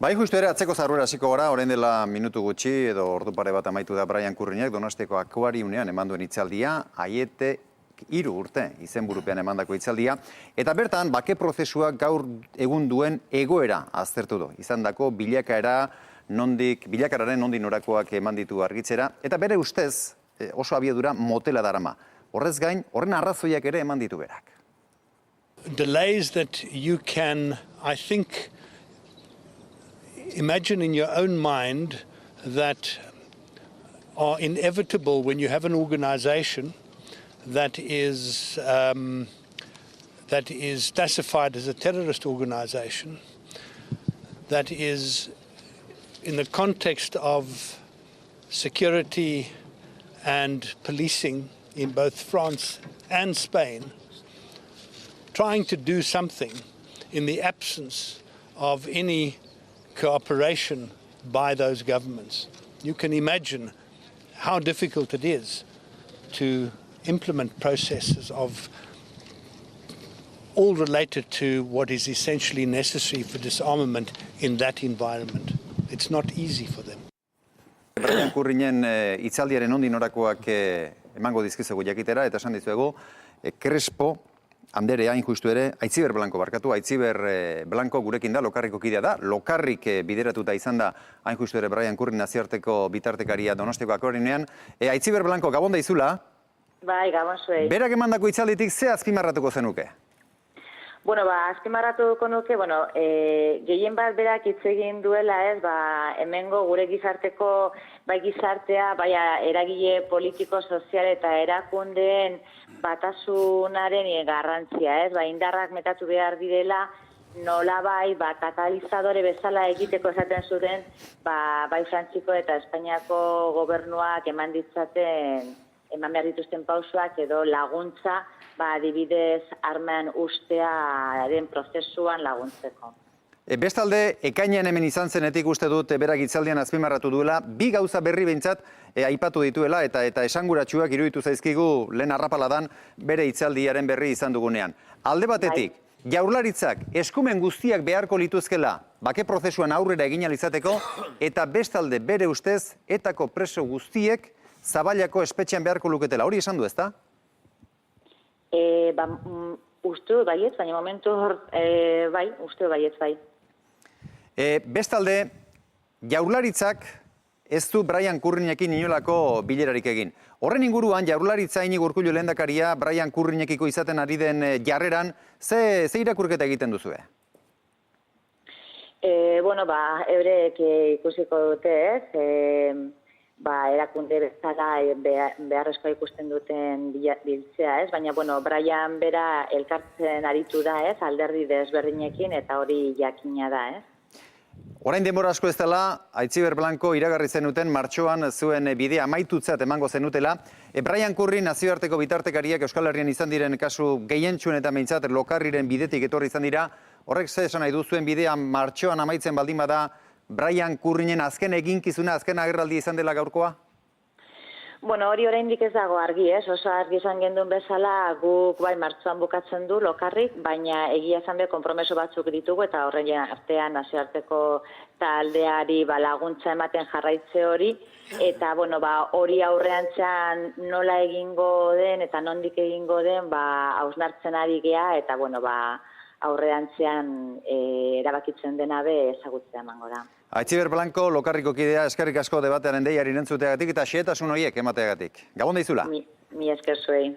Bai, justu ere, atzeko zarruera hasiko gara, orain dela minutu gutxi, edo ordu pare bat amaitu da Brian Kurriñek, Donostiko Akuariumean eman duen hitzaldia, Aiete 3 urte izenburupean emandako hitzaldia, eta bertan, bake prozesuak gaur egun duen egoera aztertu du. Izandako bilakaeraren nondik norakoak eman ditu argitzera, eta bere ustez oso abiadura motela darama. Horrez gain, horren arrazoiak ere eman ditu berak. Delays that you can, I think, imagine in your own mind that are inevitable when you have an organization that is classified as a terrorist organization, that is in the context of security and policing in both France and Spain, trying to do something in the absence of any cooperation by those governments. You can imagine how difficult it is to implement processes of all related to what is essentially necessary for disarmament in that environment. It's not easy for them. Brian Kurriñen hitzaldiaren nondik norakoak emango dizkizuegu jakitera, eta esan dizuegu, Crespo Andere hain justu ere, Aitziber Blanco Blanco gurekin da, Lokarriko kidea da. Lokarrik bideratuta izan da, hain justu ere Brian Kurriñ nazioarteko bitartekaria Donostiko Akuariumean. Aitziber Blanco, gabon da izula? Bai, gabon zuei. Berak emandako hitzalditik ze azpimarratuko zenuke? Bueno, azpimarratuko nuke, gehien bat berak hitz egin duela hemengo gure gizarteko, bai gizartea, bai eragile politiko, sozial eta erakundeen batasunaren garrantzia, indarrak metatu behar direla, nolabai katalizadore bezala egiteko esaten zuten, bai Frantziko eta Espainiako gobernuak eman behar dituzten pausoak edo laguntza, adibidez armean ustearen prozesuan laguntzeko. Bestalde, ekainean hemen izan zenetik uste dut berak hitzaldian azpimarratu duela, bi gauza berri behintzat aipatu dituela eta esanguratsuak iruditu zaizkigu lehen arrapaladan bere hitzaldiaren berri izan dugunean. Alde batetik, Jaurlaritzak eskumen guztiak beharko lituzkela bake prozesuan aurrera egin ahal izateko, eta bestalde bere ustez etako preso guztiek Zabailako espetxean beharko luketela. Hori esan du, ezta? Uste baietz, baina momentu hor, uste baietz, bai. Bestalde, Jaurlaritzak ez du Brian Kurriñekin inolako bilerarik egin. Horren inguruan, Jaurlaritza Iñigo Urkullu lehendakaria Brian Kurriñekiko izaten ari den jarreran, ze irakurketa egiten duzue? Eurek ikusiko dute, erakunde bezala beharrezkoa ikusten duten biltzea, baina, Brian bera elkartzen aritu da, alderdi desberdinekin, eta hori jakina da, Orain denbora asko ez dela, Aitziber Blanco iragarri zenuten martxoan zuen bidea amaitutzat emango zenutela. Brian Kurriñ nazioarteko bitartekariak Euskal Herrian izan diren kasu gehientsuen eta behintzat Lokarriren bidetik etorri izan dira. Horrek ze esan nahi du zuen bidea martxoan amaitzen baldin bada Brian Kurriñen azken eginkizuna, azken agerraldi izan dela gaurkoa? Hori oraindik ez dago argi, oso argi izan genduen bezala guk martxoan bukatzen du Lokarrik, baina egia esan be konpromeso batzuk ditugu eta horren artean nazioarteko taldeari laguntza ematen jarraitze hori, eta hori aurreantzean nola egingo den eta nondik egingo den hausnartzen ari gea eta aurreantzean erabakitzen dena be ezagutzea emango da. Aitziber Blanco, Lokarriko kidea, eskerrik asko debatearen deiari entzuteagatik eta xehetasun horiek emateagatik. Gabon da izula? Mi esker zuei.